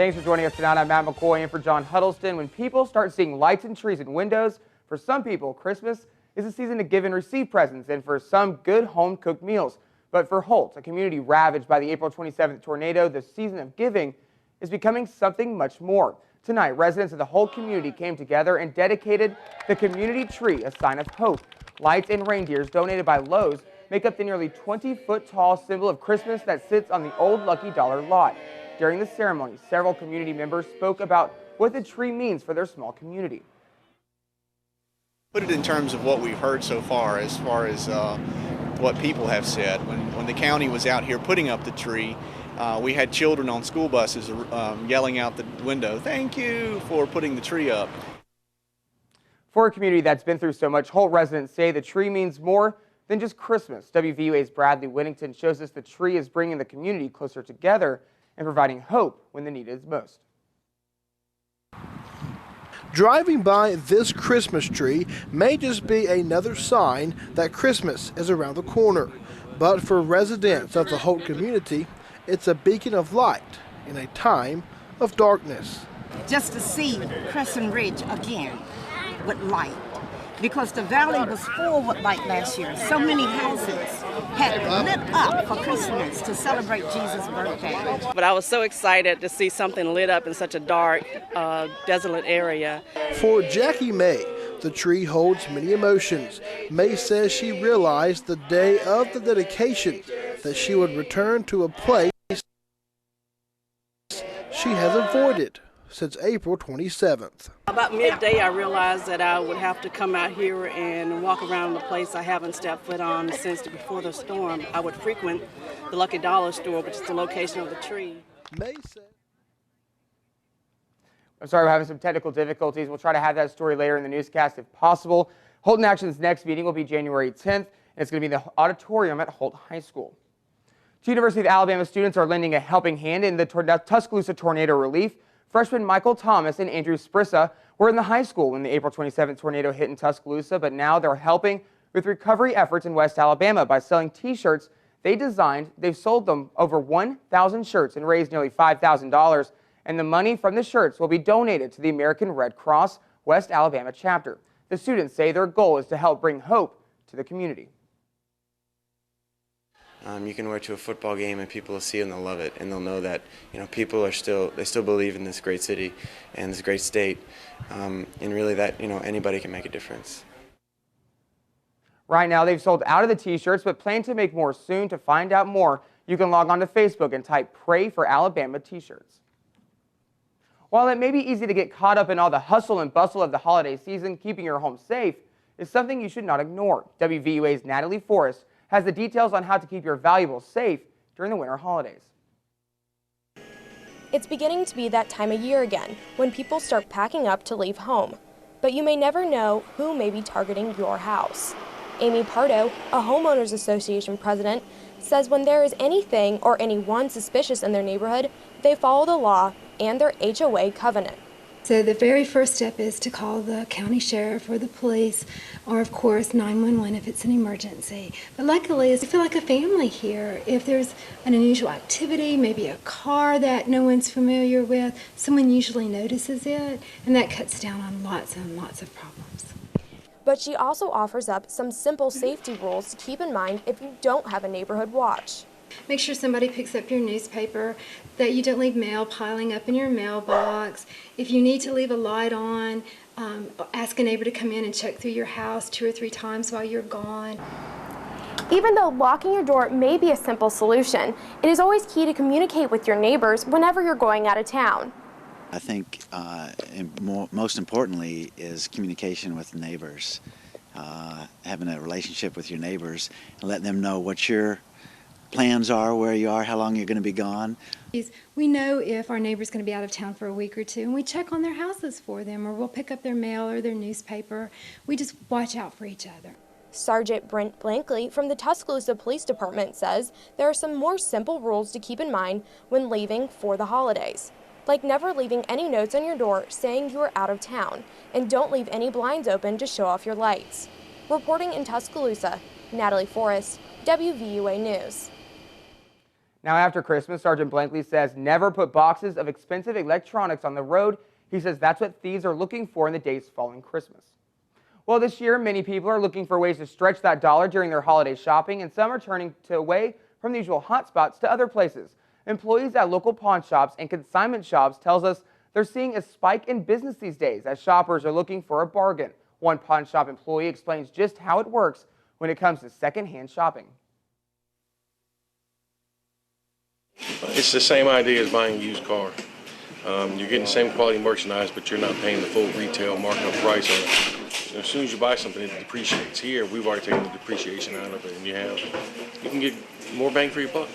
Thanks for joining us tonight. I'm Matt McCoy in for John Huddleston. When people start seeing lights and trees in windows, for some people, Christmas is a season to give and receive presents, and for some, good home-cooked meals. But for Holt, a community ravaged by the April 27th tornado, the season of giving is becoming something much more. Tonight, residents of the Holt community came together and dedicated the community tree, a sign of hope. Lights and reindeers donated by Lowe's make up the nearly 20-foot-tall symbol of Christmas that sits on the old Lucky Dollar lot. During the ceremony, several community members spoke about what the tree means for their small community. Put it in terms of what we've heard so far as what people have said. When the county was out here putting up the tree, we had children on school buses yelling out the window, "Thank you for putting the tree up." For a community that's been through so much, Holt residents say the tree means more than just Christmas. WVUA's Bradley Whittington shows us the tree is bringing the community closer together and providing hope when the need is most. Driving by this Christmas tree may just be another sign that Christmas is around the corner. But for residents of the Holt community, it's a beacon of light in a time of darkness. Just to see Crescent Ridge again with light, because the valley was full with light last year. So many houses had lit up for Christmas to celebrate Jesus' birthday. But I was so excited to see something lit up in such a dark, desolate area. For Jackie Maye, the tree holds many emotions. Maye says she realized the day of the dedication that she would return to a place she has avoided since April 27th. About midday, I realized that I would have to come out here and walk around the place I haven't stepped foot on since before the storm. I would frequent the Lucky Dollar store, which is the location of the tree. Maye said, I'm sorry, we're having some technical difficulties. We'll try to have that story later in the newscast if possible. Holt in Action's next meeting will be January 10th, and it's going to be in the auditorium at Holt High School. Two University of Alabama students are lending a helping hand in the Tuscaloosa tornado relief. Freshmen Michael Thomas and Andrew Sprissa were in the high school when the April 27th tornado hit in Tuscaloosa, but now they're helping with recovery efforts in West Alabama by selling T-shirts they designed. They've sold them over 1,000 shirts and raised nearly $5,000, and the money from the shirts will be donated to the American Red Cross West Alabama chapter. The students say their goal is to help bring hope to the community. You can wear it to a football game and people will see it and they'll love it, and they'll know that people are still believe in this great city and this great state, and really that anybody can make a difference. Right now they've sold out of the T-shirts, but plan to make more soon. To find out more, you can log on to Facebook and type "Pray for Alabama" T-shirts. While it may be easy to get caught up in all the hustle and bustle of the holiday season, keeping your home safe is something you should not ignore. WVUA's Natalie Forrest has the details on how to keep your valuables safe during the winter holidays. It's beginning to be that time of year again when people start packing up to leave home. But you may never know who may be targeting your house. Amy Pardo, a homeowners association president, says when there is anything or anyone suspicious in their neighborhood, they follow the law and their HOA covenant. So the very first step is to call the county sheriff or the police, or of course 911 if it's an emergency. But luckily, we feel like a family here. If there's an unusual activity, maybe a car that no one's familiar with, someone usually notices it, and that cuts down on lots and lots of problems. But she also offers up some simple safety rules to keep in mind if you don't have a neighborhood watch. Make sure somebody picks up your newspaper, that you don't leave mail piling up in your mailbox. If you need to leave a light on, ask a neighbor to come in and check through your house 2 or 3 times while you're gone. Even though locking your door may be a simple solution, it is always key to communicate with your neighbors whenever you're going out of town. I think most importantly is communication with neighbors. Having a relationship with your neighbors and letting them know what your plans are, where you are, how long you're going to be gone. We know if our neighbor's going to be out of town for a week or two, and we check on their houses for them, or we'll pick up their mail or their newspaper. We just watch out for each other. Sergeant Brent Blankley from the Tuscaloosa Police Department says there are some more simple rules to keep in mind when leaving for the holidays, like never leaving any notes on your door saying you are out of town, and don't leave any blinds open to show off your lights. Reporting in Tuscaloosa, Natalie Forrest, WVUA News. Now, after Christmas, Sergeant Blankley says never put boxes of expensive electronics on the road. He says that's what thieves are looking for in the days following Christmas. Well, this year, many people are looking for ways to stretch that dollar during their holiday shopping, and some are turning away from the usual hotspots to other places. Employees at local pawn shops and consignment shops tells us they're seeing a spike in business these days as shoppers are looking for a bargain. One pawn shop employee explains just how it works when it comes to secondhand shopping. It's the same idea as buying a used car. You're getting the same quality merchandise, but you're not paying the full retail markup price on it. As soon as you buy something, it depreciates. Here, we've already taken the depreciation out of it, and you can get more bang for your buck.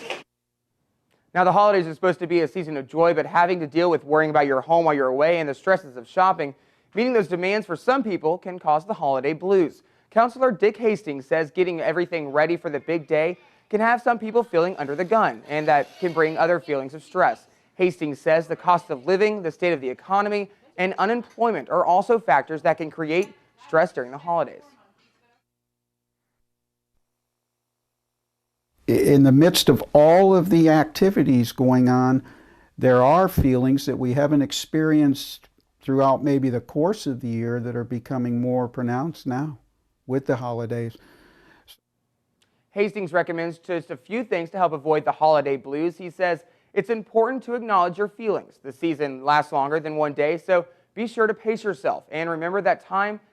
Now, the holidays are supposed to be a season of joy, but having to deal with worrying about your home while you're away and the stresses of shopping, meeting those demands for some people can cause the holiday blues. Counselor Dick Hastings says getting everything ready for the big day can have some people feeling under the gun, and that can bring other feelings of stress. Hastings says the cost of living, the state of the economy, and unemployment are also factors that can create stress during the holidays. In the midst of all of the activities going on, there are feelings that we haven't experienced throughout maybe the course of the year that are becoming more pronounced now with the holidays. Hastings recommends just a few things to help avoid the holiday blues. He says it's important to acknowledge your feelings. The season lasts longer than one day, so be sure to pace yourself. And remember that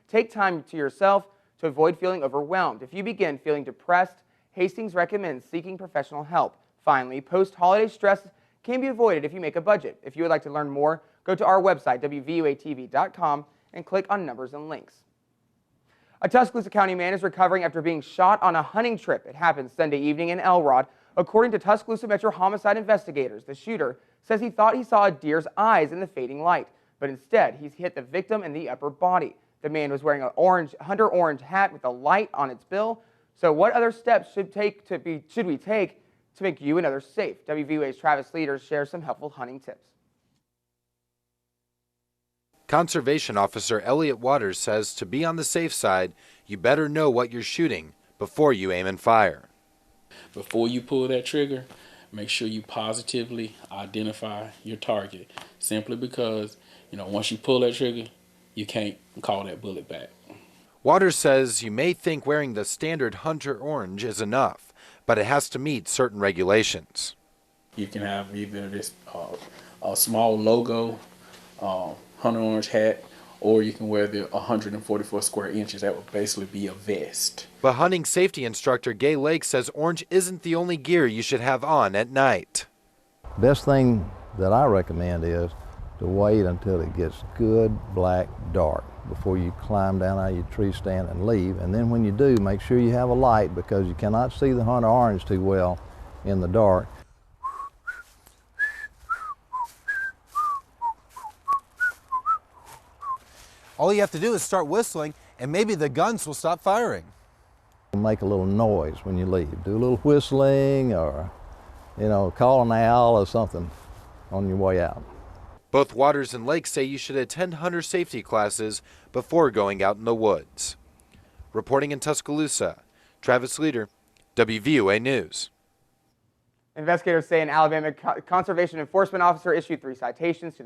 take time to yourself to avoid feeling overwhelmed. If you begin feeling depressed, Hastings recommends seeking professional help. Finally, post-holiday stress can be avoided if you make a budget. If you would like to learn more, go to our website, WVUATV.com, and click on numbers and links. A Tuscaloosa County man is recovering after being shot on a hunting trip. It happened Sunday evening in Elrod. According to Tuscaloosa Metro homicide investigators, the shooter says he thought he saw a deer's eyes in the fading light, but instead he hit the victim in the upper body. The man was wearing an hunter orange hat with a light on its bill. So what other steps should we take to make you and others safe? WVUA's Travis Leaders shares some helpful hunting tips. Conservation Officer Elliot Waters says to be on the safe side, you better know what you're shooting before you aim and fire. Before you pull that trigger, make sure you positively identify your target. Simply because, once you pull that trigger, you can't call that bullet back. Waters says you may think wearing the standard hunter orange is enough, but it has to meet certain regulations. You can have either this a small logo hunter orange hat, or you can wear the 144 square inches. That would basically be a vest. But hunting safety instructor Gay Lake says orange isn't the only gear you should have on at night. Best thing that I recommend is to wait until it gets good black dark before you climb down out of your tree stand and leave. And then when you do, make sure you have a light, because you cannot see the hunter orange too well in the dark. All you have to do is start whistling, and maybe the guns will stop firing. Make a little noise when you leave. Do a little whistling, or, call an owl or something on your way out. Both Waters and Lake say you should attend hunter safety classes before going out in the woods. Reporting in Tuscaloosa, Travis Leader, WVUA News. Investigators say an Alabama conservation enforcement officer issued 3 citations to the